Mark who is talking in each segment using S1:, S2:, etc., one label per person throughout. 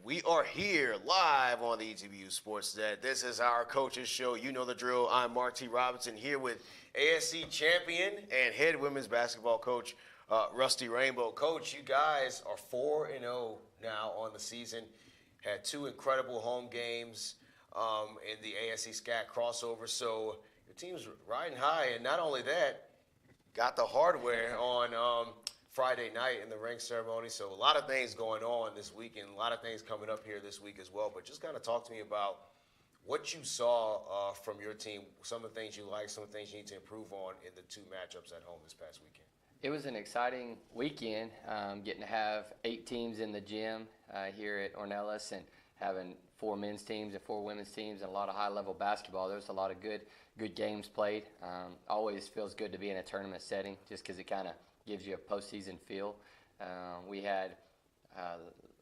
S1: we are here live on the ETBU Sports Net. This is our coaches show. You know the drill. I'm Mark T. Robinson here with ASC champion and head women's basketball coach Rusty Rainbolt. Coach, you guys are 4-0 now on the season. Had 2 incredible home games in the ASC SCAC crossover. So your team's riding high, and not only that, got the hardware on Friday night in the ring ceremony. So a lot of things going on this weekend, a lot of things coming up here this week as well. But just kind of talk to me about what you saw from your team, some of the things you like, some of the things you need to improve on in the 2 matchups at home this past weekend.
S2: It was an exciting weekend, getting to have 8 teams in the gym here at Ornelas and having 4 men's teams and 4 women's teams and a lot of high-level basketball. There was a lot of good games played. Always feels good to be in a tournament setting just because it kind of gives you a postseason feel. We had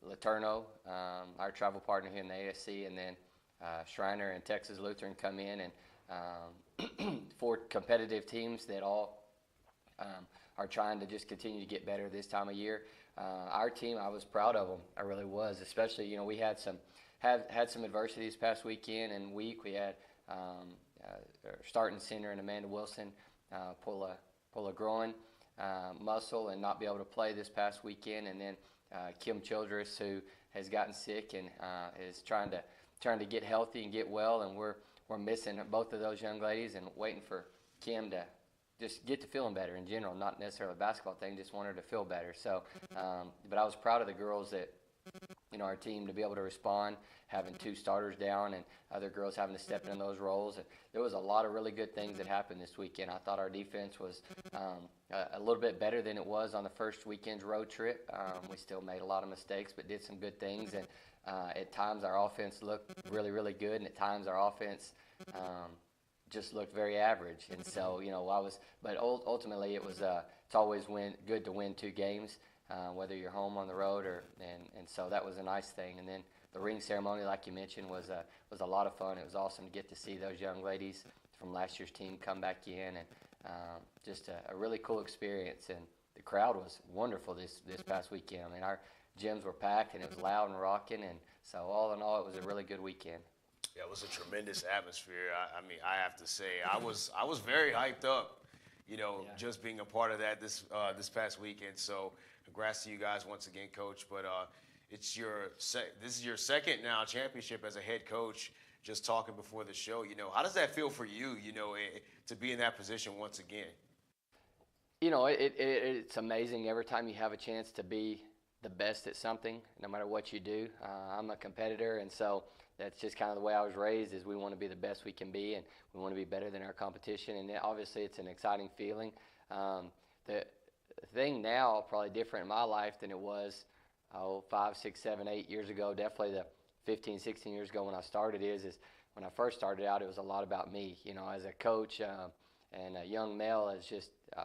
S2: Laterno, our travel partner here in the ASC, and then Schreiner and Texas Lutheran come in, and 4 competitive teams that all are trying to just continue to get better this time of year. Our team, I was proud of them. I really was, especially, we had some adversity this past weekend and week. We had our starting center and Amanda Wilson pull a groin muscle and not be able to play this past weekend, and then Kim Childress, who has gotten sick and is trying to get healthy and get well, and we're missing both of those young ladies and waiting for Kim to just get to feeling better in general, not necessarily a basketball thing, just want her to feel better. So, but I was proud of the girls that, our team to be able to respond, having 2 starters down and other girls having to step in those roles. And there was a lot of really good things that happened this weekend. I thought our defense was a little bit better than it was on the first weekend's road trip. We still made a lot of mistakes, but did some good things. And at times our offense looked really, really good, and at times our offense just looked very average. And so, but ultimately it was, it's always good to win 2 games. Whether you're home on the road and so that was a nice thing. And then the ring ceremony, like you mentioned, was a lot of fun. It was awesome to get to see those young ladies from last year's team come back in, and just a really cool experience. And the crowd was wonderful this past weekend. I mean, our gyms were packed and it was loud and rocking, and so all in all, it was a really good weekend.
S1: Yeah, it was a tremendous atmosphere. I mean, I have to say, I was very hyped up, just being a part of that this past weekend. So congrats to you guys once again, Coach. But this is your second now championship as a head coach. Just talking before the show, how does that feel for you, to be in that position once again?
S2: It's amazing every time you have a chance to be the best at something, no matter what you do. I'm a competitor, and so that's just kind of the way I was raised, is we want to be the best we can be, and we want to be better than our competition. And obviously it's an exciting feeling. The thing now, probably different in my life than it was 5, 6, 7, 8 years ago, definitely the 15, 16 years ago when I started, is when I first started out, it was a lot about me. As a coach and a young male, I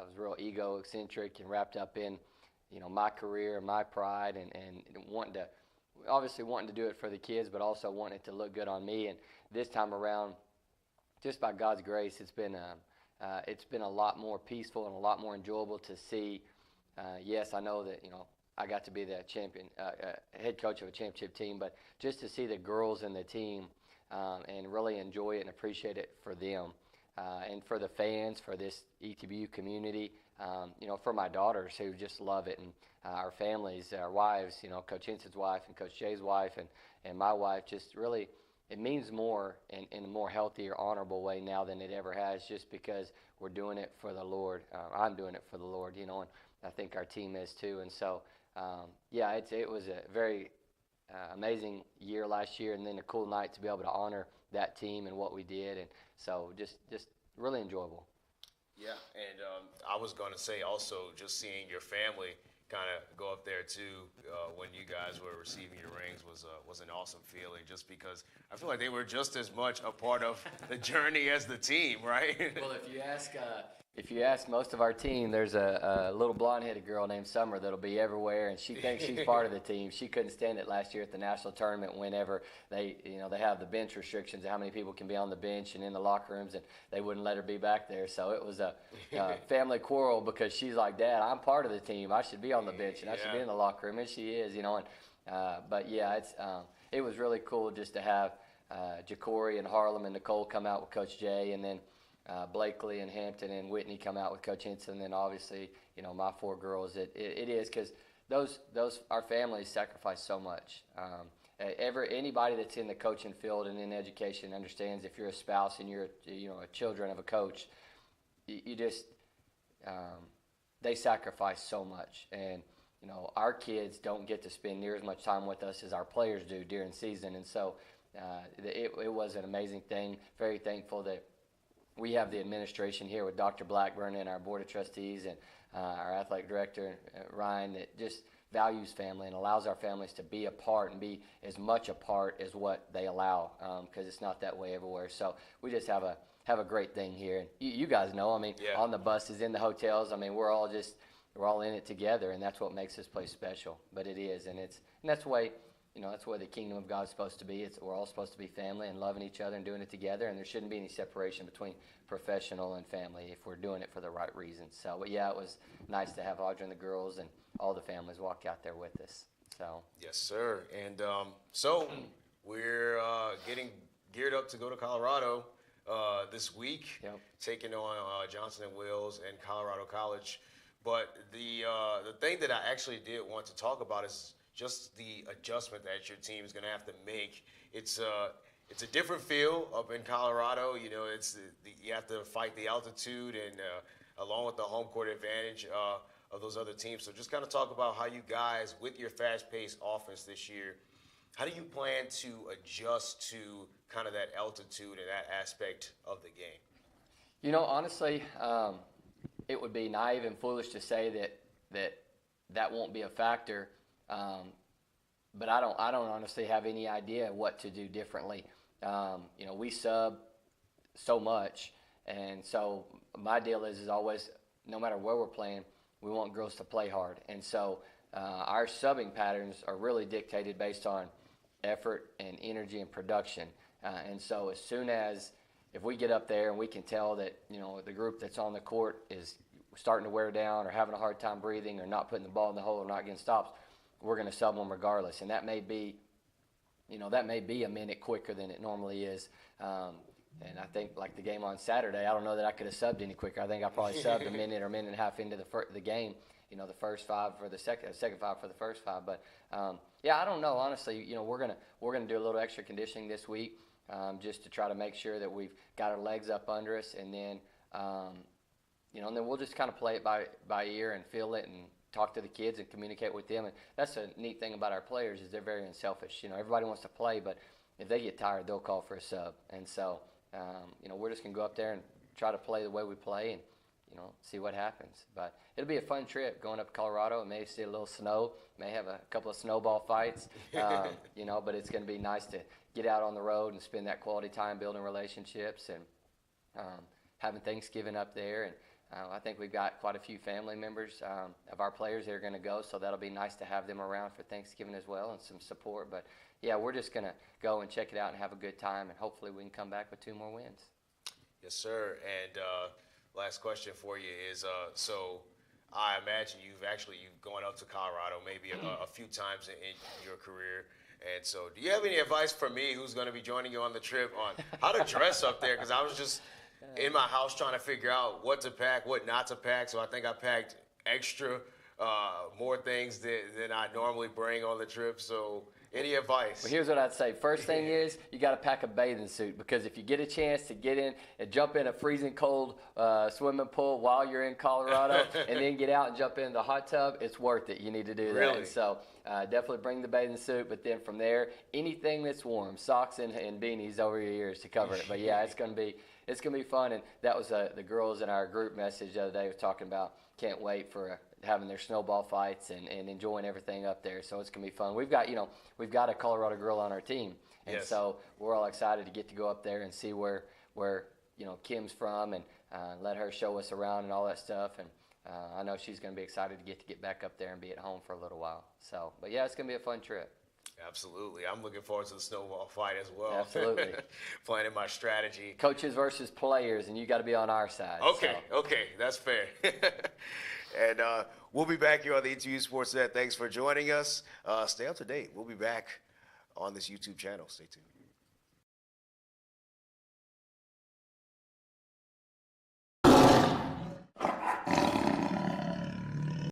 S2: was real egocentric and wrapped up in my career and my pride, and wanting to do it for the kids, but also wanting it to look good on me. And this time around, just by God's grace, it's been a lot more peaceful and a lot more enjoyable to see. Yes, I know that I got to be the champion, head coach of a championship team, but just to see the girls in the team and really enjoy it and appreciate it for them, and for the fans, for this ETBU community, for my daughters who just love it, and our families, our wives, Coach Henson's wife and Coach Jay's wife and my wife, just really, it means more in a more healthier, honorable way now than it ever has, just because we're doing it for the Lord. I'm doing it for the Lord, and I think our team is too. And so, it was a very amazing year last year, and then a cool night to be able to honor that team and what we did. And so just really enjoyable.
S1: Yeah, and I was going to say also, just seeing your family kind of go up there too when you guys were receiving your rings was an awesome feeling, just because I feel like they were just as much a part of the journey as the team, right?
S2: Well, if you ask most of our team, there's a little blonde-headed girl named Summer that'll be everywhere, and she thinks she's part of the team. She couldn't stand it last year at the national tournament whenever they have the bench restrictions of how many people can be on the bench and in the locker rooms, and they wouldn't let her be back there. So it was a family quarrel, because she's like, Dad, I'm part of the team. I should be on the bench, and I should be in the locker room, and she is, and But yeah, it was really cool just to have Ja'Cory and Harlem and Nicole come out with Coach Jay, and then Blakely and Hampton and Whitney come out with Coach Henson, and then obviously, my 4 girls. It is because those our families sacrifice so much. Anybody that's in the coaching field and in education understands if you're a spouse and you're a children of a coach, you just they sacrifice so much. And our kids don't get to spend near as much time with us as our players do during season, and so it was an amazing thing. Very thankful that we have the administration here with Dr. Blackburn and our board of trustees and our athletic director, Ryan, that just values family and allows our families to be a part and be as much a part as what they allow, because it's not that way everywhere. So we just have a great thing here. And you guys know, on the buses, in the hotels, we're all in it together, and that's what makes this place special. But it is, and that's the way. That's where the kingdom of God is supposed to be. We're all supposed to be family and loving each other and doing it together, and there shouldn't be any separation between professional and family if we're doing it for the right reasons. So, but yeah, it was nice to have Audrey and the girls and all the families walk out there with us. So.
S1: Yes, sir. And so we're getting geared up to go to Colorado this week, taking on Johnson & Wales and Colorado College. But the thing that I actually did want to talk about is just the adjustment that your team is going to have to make. It's a different feel up in Colorado. You have to fight the altitude and along with the home court advantage of those other teams. So just kind of talk about how you guys, with your fast-paced offense this year, how do you plan to adjust to kind of that altitude and that aspect of the game?
S2: Honestly, it would be naive and foolish to say that won't be a factor. But I don't honestly have any idea what to do differently. We sub so much, and so my deal is always, no matter where we're playing, we want girls to play hard. And so our subbing patterns are really dictated based on effort and energy and production. And so as soon as, if we get up there and we can tell that, the group that's on the court is starting to wear down or having a hard time breathing or not putting the ball in the hole or not getting stops, we're going to sub them regardless. And that may be a minute quicker than it normally is. And I think, like the game on Saturday, I don't know that I could have subbed any quicker. I think I probably subbed a minute or a minute and a half into the game, the first 5 for the second 5 for the first 5. But, I don't know. Honestly, we're gonna do a little extra conditioning this week just to try to make sure that we've got our legs up under us. And then, and then we'll just kind of play it by ear and feel it and talk to the kids and communicate with them. And that's a neat thing about our players is they're very unselfish. Everybody wants to play, but if they get tired, they'll call for a sub. And so, we're just going to go up there and try to play the way we play and, see what happens. But it'll be a fun trip going up to Colorado. May see a little snow, may have a couple of snowball fights, but it's going to be nice to get out on the road and spend that quality time building relationships and having Thanksgiving up there. And I think we've got quite a few family members of our players that are going to go, so that'll be nice to have them around for Thanksgiving as well and some support. But, yeah, we're just going to go and check it out and have a good time, and hopefully we can come back with 2 more wins.
S1: Yes, sir. And last question for you is, so I imagine you've gone up to Colorado maybe a few times in your career. And so do you have any advice for me, who's going to be joining you on the trip, on how to dress up there? Because I was just in my house trying to figure out what to pack, what not to pack. So I think I packed extra, more things than I normally bring on the trip. So any advice?
S2: Well, here's what I'd say. First thing is you got to pack a bathing suit, because if you get a chance to get in and jump in a freezing cold swimming pool while you're in Colorado and then get out and jump in the hot tub, it's worth it. You need to do that.
S1: Really?
S2: And so definitely bring the bathing suit, but then from there, anything that's warm, socks and beanies over your ears to cover it. But yeah, it's gonna be fun. And that was the girls in our group message the other day was talking about can't wait for having their snowball fights and enjoying everything up there. So it's gonna be fun. We've got a Colorado girl on our team, and
S1: yes.
S2: So we're all excited to get to go up there and see where Kim's from and let her show us around and all that stuff. And I know she's gonna be excited to get back up there and be at home for a little while. So, but yeah, it's gonna be a fun trip.
S1: Absolutely. I'm looking forward to the snowball fight as well.
S2: Absolutely.
S1: Planning my strategy.
S2: Coaches versus players, and you got to be on our side.
S1: Okay,
S2: so.
S1: okay, that's fair. And we'll be back here on the ETBU Sports Net. Thanks for joining us. Stay up to date. We'll be back on this YouTube channel. Stay tuned.